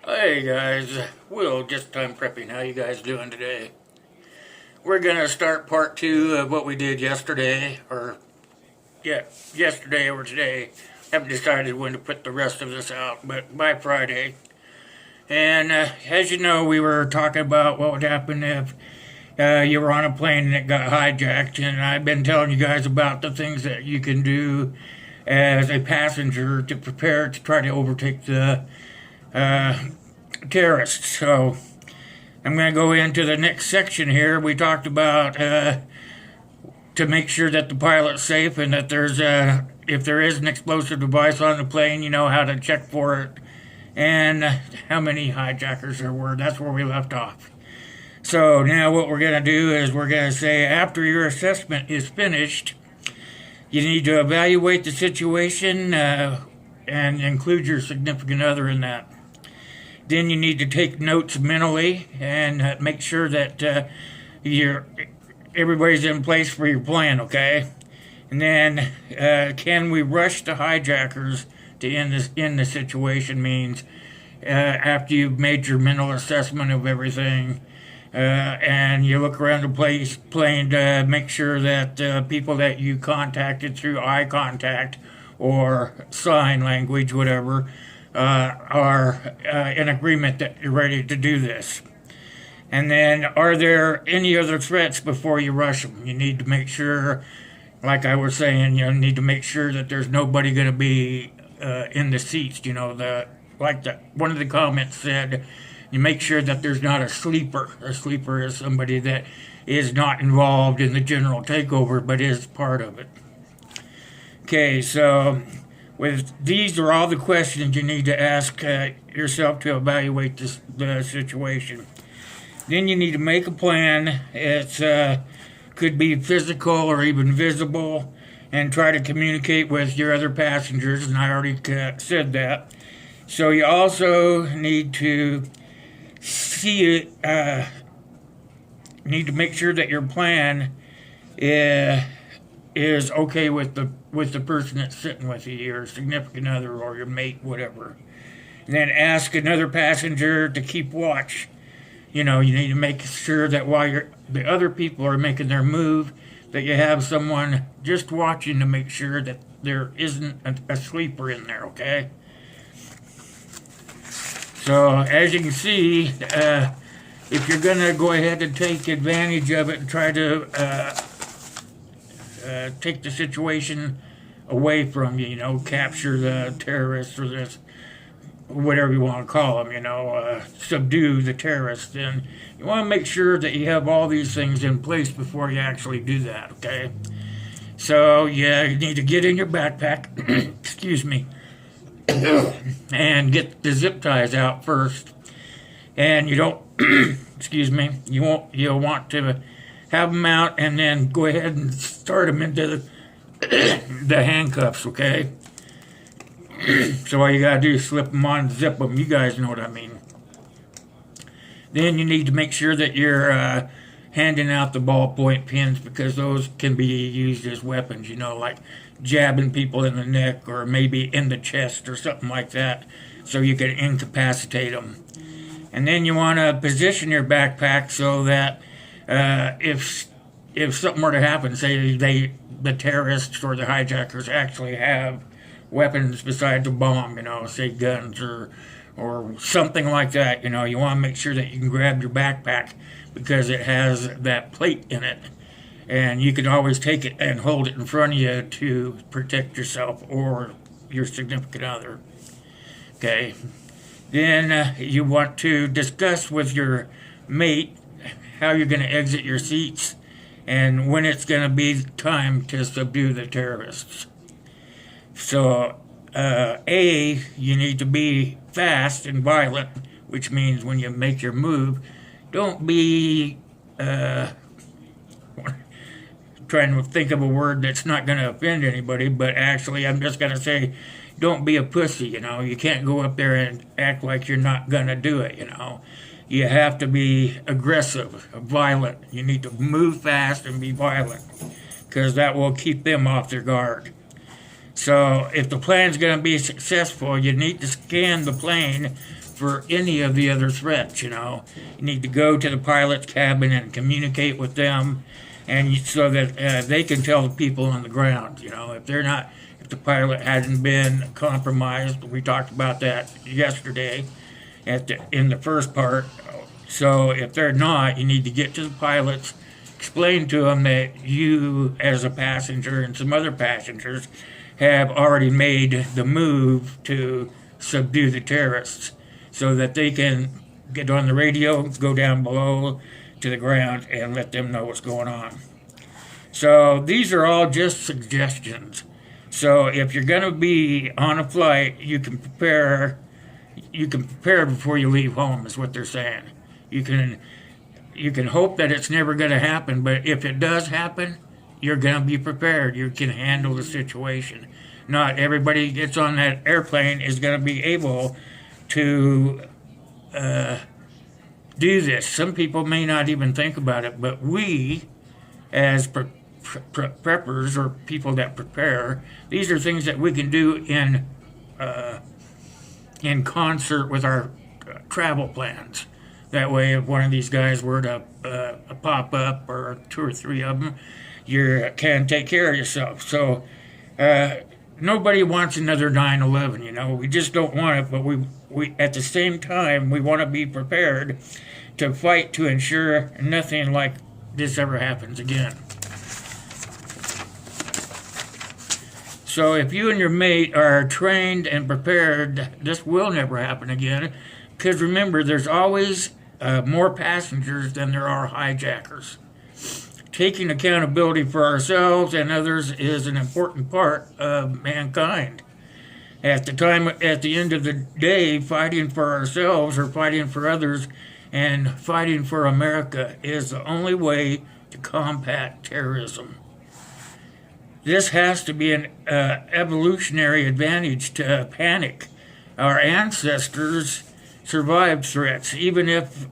Hey guys, Will, just time prepping. How you guys doing today? We're gonna start part two of what we did yesterday, or yesterday or today. Haven't decided when to put the rest of this out, but by Friday. And as you know, we were talking about what would happen if you were on a plane and it got hijacked, and I've been telling you guys about the things that you can do as a passenger to prepare to try to overtake the uh, terrorists. So I'm going to go into the next section here. We talked about to make sure that the pilot's safe and that there's if there is an explosive device on the plane, you know how to check for it and how many hijackers there were. That's where we left off. So now what we're going to do is we're going to say after your assessment is finished, you need to evaluate the situation and include your significant other in that. Then you need to take notes mentally and make sure that everybody's in place for your plan, okay? And then can we rush the hijackers to end the situation means after you've made your mental assessment of everything and you look around the plane to make sure that people that you contacted through eye contact or sign language, whatever, are in agreement that you're ready to do this. And then, are there any other threats before you rush them? You need to make sure, like I was saying, you need to make sure that there's nobody going to be in the seats. You know, one of the comments said, you make sure that there's not a sleeper. A sleeper is somebody that is not involved in the general takeover, but is part of it. Okay, so these are all the questions you need to ask yourself to evaluate the situation. Then you need to make a plan. It could be physical or even visible, and try to communicate with your other passengers. And I already said that. So you also need to need to make sure that your plan is okay with the person that's sitting with you, your significant other or your mate, whatever. And then ask another passenger to keep watch. You need to make sure that while the other people are making their move, that you have someone just watching to make sure that there isn't a sleeper in there, okay? So as you can see, if you're going to go ahead and take advantage of it and try to take the situation away from you, capture the terrorists or this, whatever you want to call them, subdue the terrorists, then you want to make sure that you have all these things in place before you actually do that, okay? So, you need to get in your backpack, excuse me, and get the zip ties out first. And you don't, excuse me, you'll want to have them out and then go ahead and start them into the handcuffs, okay? So all you gotta do is slip them on, zip them. You guys know what I mean. Then you need to make sure that you're handing out the ballpoint pens, because those can be used as weapons, like jabbing people in the neck or maybe in the chest or something like that, so you can incapacitate them. And then you want to position your backpack so that if something were to happen, say the terrorists or the hijackers actually have weapons besides a bomb, say guns or something like that, you want to make sure that you can grab your backpack because it has that plate in it. And you can always take it and hold it in front of you to protect yourself or your significant other. Okay. Then you want to discuss with your mate how you're going to exit your seats and when it's going to be time to subdue the terrorists. So, you need to be fast and violent, which means when you make your move, don't be trying to think of a word that's not going to offend anybody, but actually I'm just going to say don't be a pussy, You can't go up there and act like you're not going to do it, You have to be aggressive, violent. You need to move fast and be violent, because that will keep them off their guard. So if the plan's going to be successful, you need to scan the plane for any of the other threats. You need to go to the pilot's cabin and communicate with them, and so that they can tell the people on the ground. If the pilot hadn't been compromised, we talked about that yesterday in the first part. So if they're not, you need to get to the pilots, explain to them that you, as a passenger and some other passengers, have already made the move to subdue the terrorists, so that they can get on the radio, go down below to the ground, and let them know what's going on. So these are all just suggestions. So if you're going to be on a flight, you can prepare before you leave home, is what they're saying. You can hope that it's never going to happen, but if it does happen, you're going to be prepared. You can handle the situation. Not everybody who gets on that airplane is going to be able to do this. Some people may not even think about it, but we, as preppers or people that prepare, these are things that we can do in concert with our travel plans. That way, if one of these guys were to pop up, or two or three of them, you can take care of yourself. So nobody wants another 9/11. We just don't want it, but we at the same time, we want to be prepared to fight to ensure nothing like this ever happens again. So if you and your mate are trained and prepared, this will never happen again. Because remember, there's always more passengers than there are hijackers. Taking accountability for ourselves and others is an important part of mankind. At the end of the day, fighting for ourselves or fighting for others and fighting for America is the only way to combat terrorism. This has to be an evolutionary advantage to panic. Our ancestors survived threats. Even if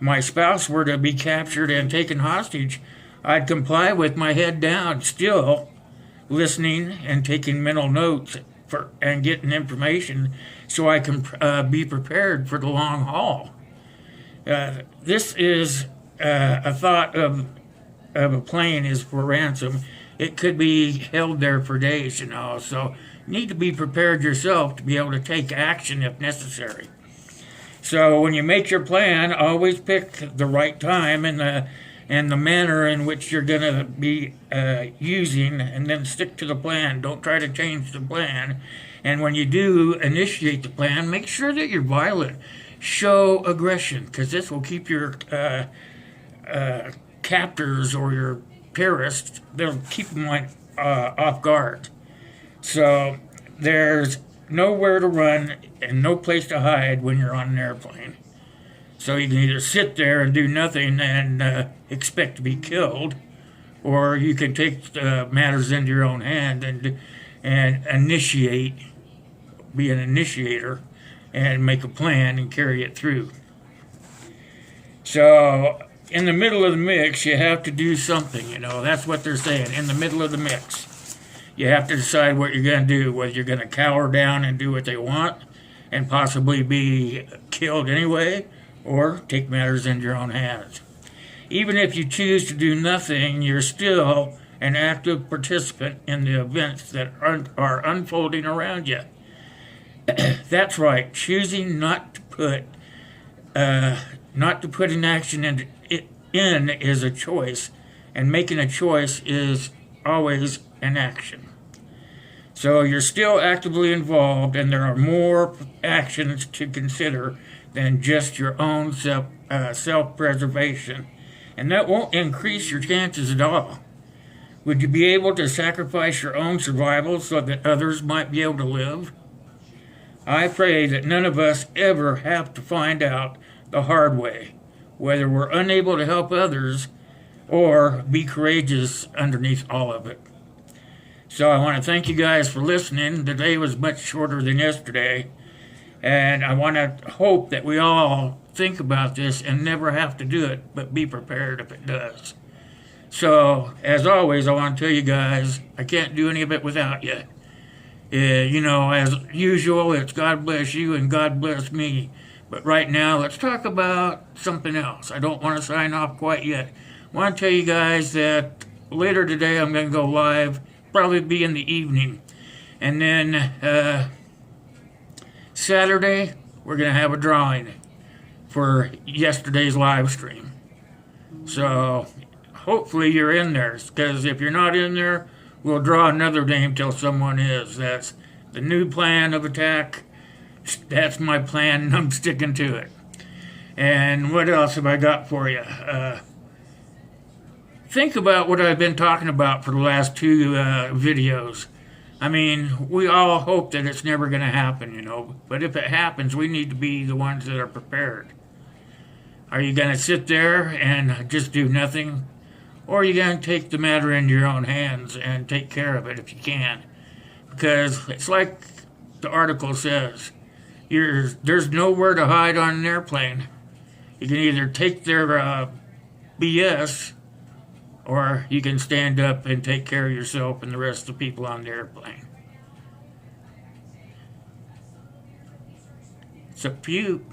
my spouse were to be captured and taken hostage, I'd comply with my head down, still listening and taking mental notes and getting information so I can be prepared for the long haul. This is a thought of a plane is for ransom. It could be held there for days, so you need to be prepared yourself to be able to take action if necessary. So when you make your plan, always pick the right time and the manner in which you're going to be using, and then stick to the plan. Don't try to change the plan. And when you do initiate the plan, make sure that you're violent. Show aggression, because this will keep your captors or your terrorists, they'll keep them off guard. So there's nowhere to run and no place to hide when you're on an airplane. So you can either sit there and do nothing and expect to be killed, or you can take matters into your own hand and initiate, be an initiator, and make a plan and carry it through. So in the middle of the mix, you have to do something, That's what they're saying. In the middle of the mix, you have to decide what you're going to do, whether you're going to cower down and do what they want and possibly be killed anyway, or take matters into your own hands. Even if you choose to do nothing, you're still an active participant in the events that are unfolding around you. That's right. Choosing not to put in action in is a choice, and making a choice is always an action. So you're still actively involved, and there are more actions to consider than just your own self-preservation, and that won't increase your chances at all. Would you be able to sacrifice your own survival so that others might be able to live? I pray that none of us ever have to find out the hard way, whether we're unable to help others or be courageous underneath all of it. So I want to thank you guys for listening. Today was much shorter than yesterday, and I want to hope that we all think about this and never have to do it, but be prepared if it does. So, as always, I want to tell you guys, I can't do any of it without you. As usual, it's God bless you and God bless me. But right now, let's talk about something else. I don't want to sign off quite yet. I want to tell you guys that later today I'm going to go live, probably be in the evening. And then Saturday, we're going to have a drawing for yesterday's live stream. So hopefully you're in there, because if you're not in there, we'll draw another name till someone is. That's the new plan of attack. That's my plan, and I'm sticking to it. And what else have I got for you? Think about what I've been talking about for the last two videos. I mean, we all hope that it's never going to happen, but if it happens, we need to be the ones that are prepared. Are you going to sit there and just do nothing? Or are you going to take the matter into your own hands and take care of it if you can? Because it's like the article says, there's nowhere to hide on an airplane. You can either take their BS, or you can stand up and take care of yourself and the rest of the people on the airplane. It's up to you.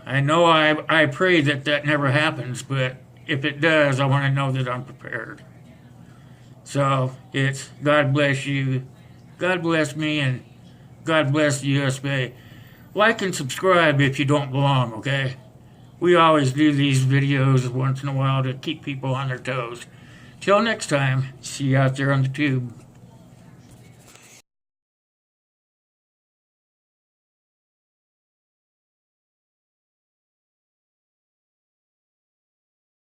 I know I pray that never happens, but if it does, I want to know that I'm prepared. So it's God bless you, God bless me, and God bless the USA. Like and subscribe if you don't belong, okay? We always do these videos once in a while to keep people on their toes. Till next time, see you out there on the tube.